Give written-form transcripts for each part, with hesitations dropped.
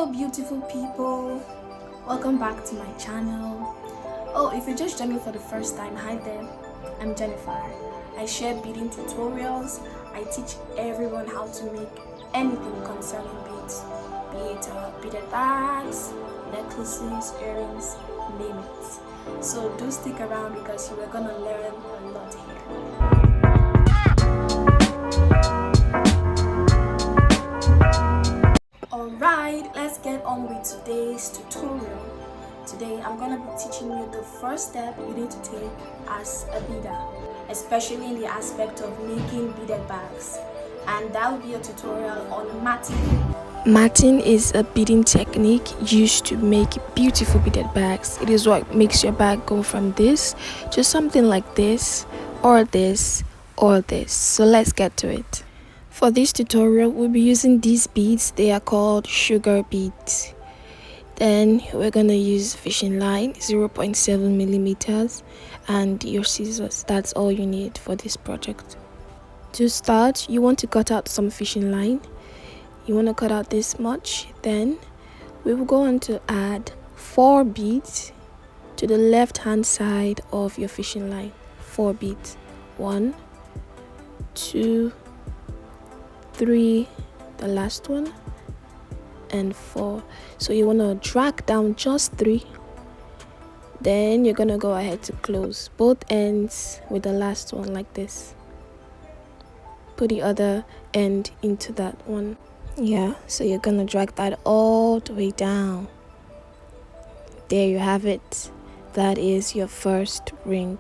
Hello beautiful people, welcome back to my channel. If you're just joining for the first time, hi there, I'm Jennifer. I share beading tutorials. I teach everyone how to make anything concerning beads, be it beaded bags, necklaces, earrings, name it. So do stick around because you are gonna learn a lot here. Alright, let's get on with today's tutorial. Today I'm going to be teaching you the first step you need to take as a beader, especially in the aspect of making beaded bags, and that will be a tutorial on matting. Matting is a beading technique used to make beautiful beaded bags. It is what makes your bag go from this to something like this or this or this. So let's get to it. For this tutorial, we'll be using these beads. They are called sugar beads. Then we're gonna use fishing line 0.7 millimeters and your scissors. That's all you need for this project. To start, you want to cut out some fishing line. You want to cut out this much. Then we will go on to add 4 beads to the left hand side of your fishing line. 4 beads. 1, 2, 3, the last one, and 4. So you want to drag down just 3. Then you're gonna go ahead to close both ends with the last one like this. Put the other end into that one. Yeah, so you're gonna drag that all the way down. There you have it. That is your first ring.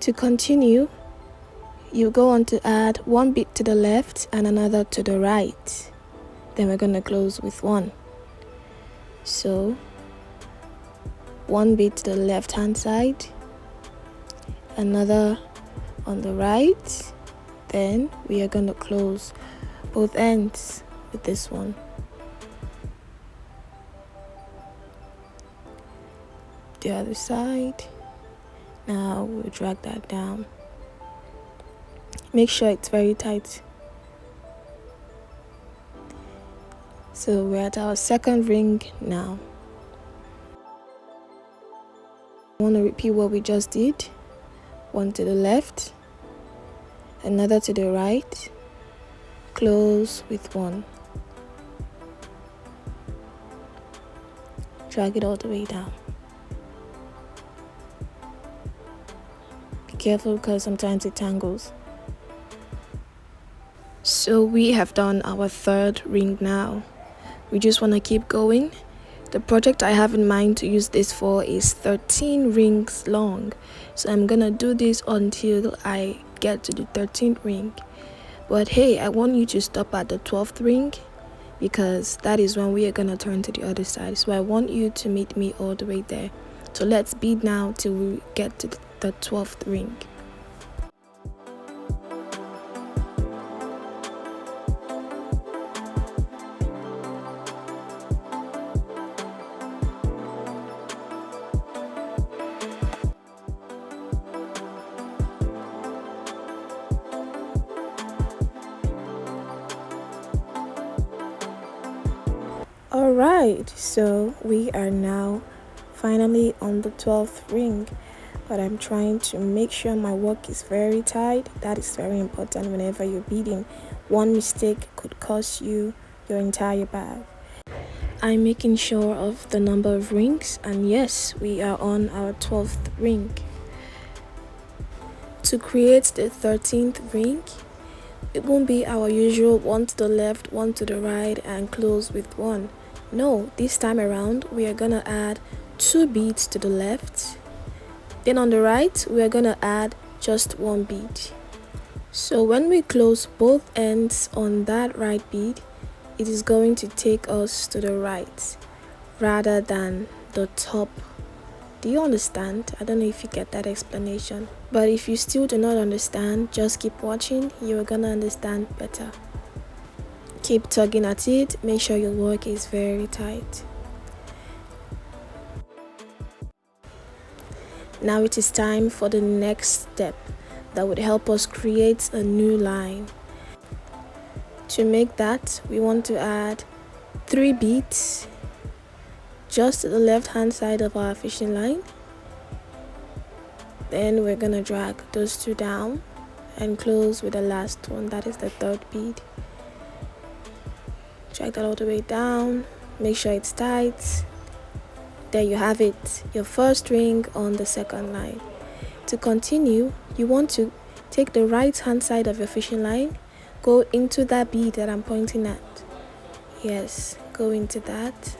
To continue, you go on to add 1 bead to the left and another to the right. Then we're gonna close with 1. So 1 bead to the left hand side, another on the right. Then we are gonna close both ends with this one. The other side. Now we'll drag that down. Make sure it's very tight. So we're at our second ring now. I want to repeat what we just did. 1 to the left, another to the right, close with 1. Drag it all the way down. Be careful because sometimes it tangles. So we have done our third ring now. We just want to keep going. The project I have in mind to use this for is 13 rings long. So I'm gonna do this until I get to the 13th ring. But hey, I want you to stop at the 12th ring because that is when we are gonna turn to the other side. So I want you to meet me all the way there. So let's bead now till we get to the 12th ring. Alright, so we are now finally on the 12th ring, but I'm trying to make sure my work is very tight. That is very important whenever you're beading. One mistake could cost you your entire bag. I'm making sure of the number of rings, and yes, we are on our 12th ring. To create the 13th ring, it won't be our usual 1 to the left, 1 to the right, and close with 1. No, this time around we are gonna add 2 beads to the left. Then on the right we are gonna add just 1 bead. So when we close both ends on that right bead, it is going to take us to the right rather than the top. Do you understand? I don't know if you get that explanation, but if you still do not understand, just keep watching. You are gonna understand better. Keep tugging at it. Make sure your work is very tight. Now it is time for the next step that would help us create a new line. To make that, we want to add 3 beads just to the left hand side of our fishing line. Then we're gonna drag those 2 down and close with the last one, that is the 3rd bead. Drag that all the way down, make sure it's tight. There you have it, your first ring on the 2nd line. To continue, you want to take the right hand side of your fishing line, go into that bead that I'm pointing at. Yes, go into that.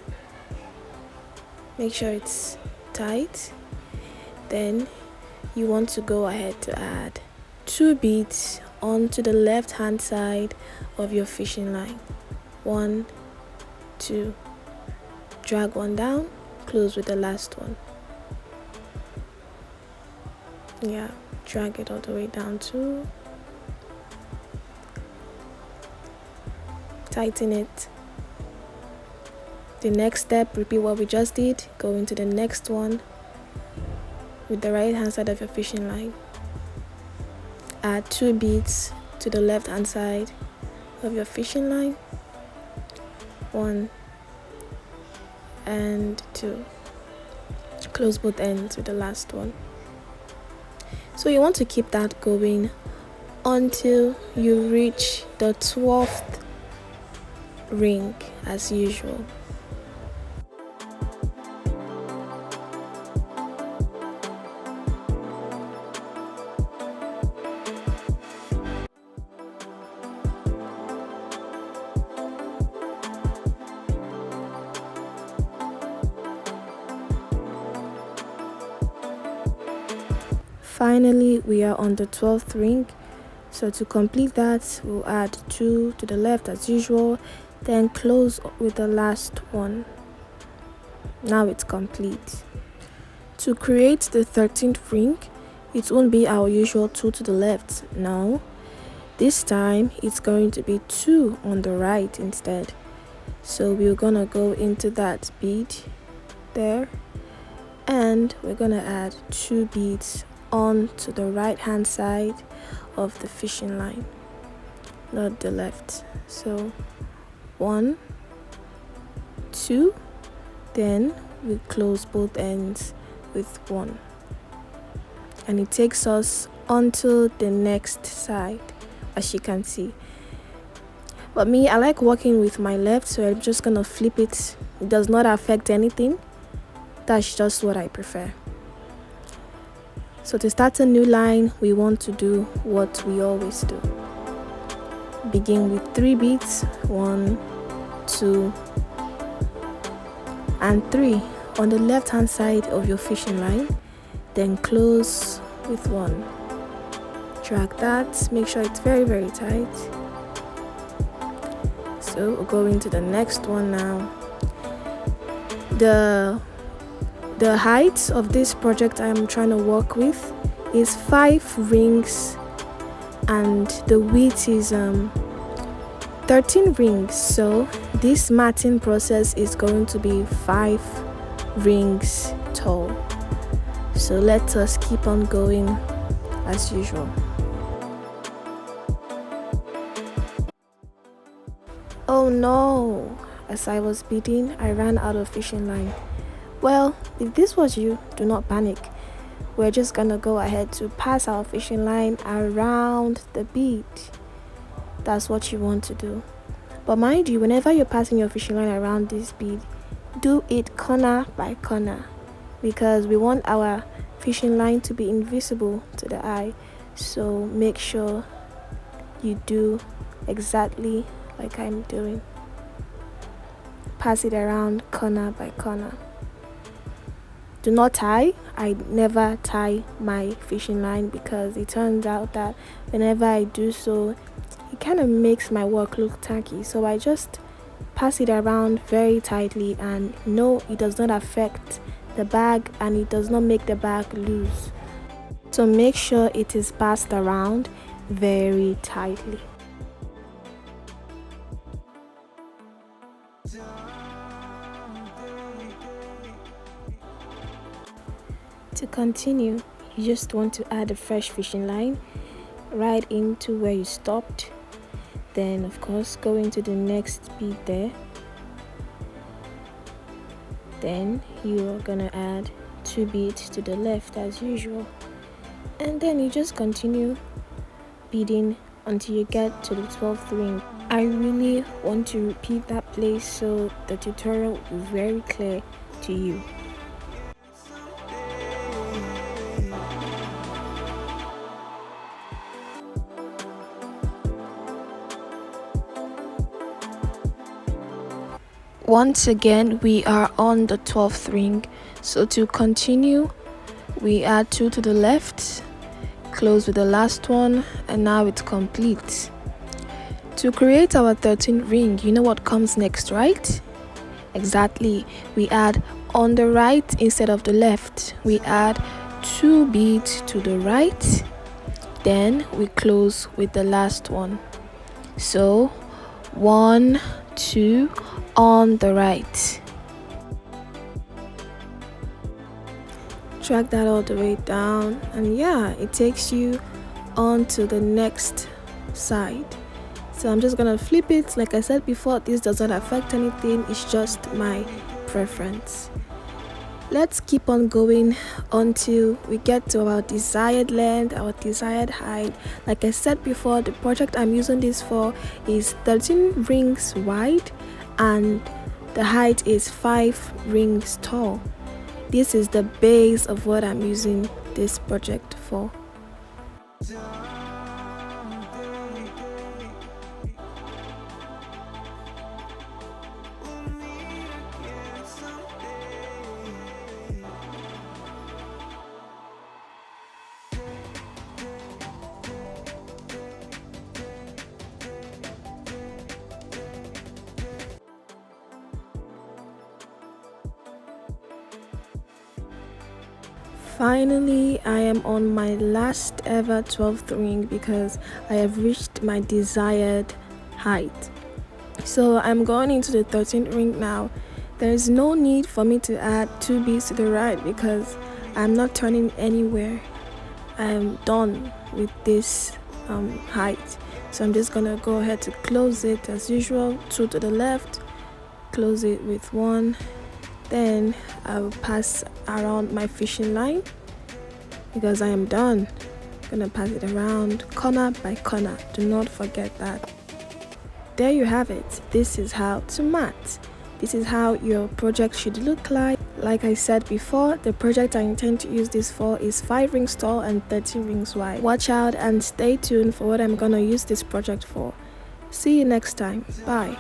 Make sure it's tight. Then you want to go ahead to add 2 beads onto the left hand side of your fishing line. 1, 2. Drag one down, close with the last one. Yeah, drag it all the way down too. Tighten it. The next step, repeat what we just did. Go into the next one with the right hand side of your fishing line. Add 2 beads to the left hand side of your fishing line. 1 and 2. Close both ends with the last one. So you want to keep that going until you reach the 12th ring as usual. Finally, we are on the 12th ring. So to complete that, we'll add 2 to the left as usual, then close with the last one. Now it's complete. To create the 13th ring, it won't be our usual 2 to the left. No, this time it's going to be 2 on the right instead. So we're gonna go into that bead there, and we're gonna add 2 beads on to the right hand side of the fishing line, not the left. So 1, 2, then we close both ends with 1, and it takes us onto the next side, as you can see. But me, I like working with my left, so I'm just gonna flip it. It does not affect anything. That's just what I prefer. So to start a new line, we want to do what we always do. Begin with 3 beads, 1, 2, and 3 on the left hand side of your fishing line, then close with 1. Drag that, make sure it's very, very tight. So we'll go into the next one now. The height of this project I'm trying to work with is 5 rings, and the width is 13 rings. So this matting process is going to be 5 rings tall. So let us keep on going as usual. Oh no, as I was beading, I ran out of fishing line. Well, if this was you, do not panic. We're just gonna go ahead to pass our fishing line around the bead. That's what you want to do. But mind you, whenever you're passing your fishing line around this bead, do it corner by corner, because we want our fishing line to be invisible to the eye. So make sure you do exactly like I'm doing. Pass it around corner by corner. Do not tie. I never tie my fishing line because it turns out that whenever I do so, it kind of makes my work look tacky. So I just pass it around very tightly, and no, it does not affect the bag and it does not make the bag loose. So make sure it is passed around very tightly. To continue, you just want to add a fresh fishing line right into where you stopped. Then of course go into the next bead there, Then you're gonna add 2 beads to the left as usual, and then you just continue beading until you get to the 12th ring. I really want to repeat that place so the tutorial will be very clear to you. Once again, we are on the 12th ring, so to continue we add 2 to the left, close with the last one, and now it's complete. To create our 13th ring, you know what comes next, right? Exactly, we add on the right instead of the left. We add 2 beads to the right, then we close with the last one. So 1, 2 on the right. Drag that all the way down, and yeah, it takes you on to the next side. So I'm just gonna flip it. Like I said before, this doesn't affect anything, it's just my preference. Let's keep on going until we get to our desired length, our desired height. Like I said before, the project I'm using this for is 13 rings wide and the height is 5 rings tall. This is the base of what I'm using this project for. Finally, I am on my last ever 12th ring because I have reached my desired height. So I'm going into the 13th ring now. There is no need for me to add 2 beads to the right because I'm not turning anywhere. I'm done with this height. So I'm just gonna go ahead to close it as usual. 2 to the left, close it with 1. Then I will pass around my fishing line because I am done. I'm gonna pass it around corner by corner. Do not forget that. There you have it. This is how to mat. This is how your project should look like. Like I said before, the project I intend to use this for is 5 rings tall and 13 rings wide. Watch out and stay tuned for what I'm gonna use this project for. See you next time. Bye.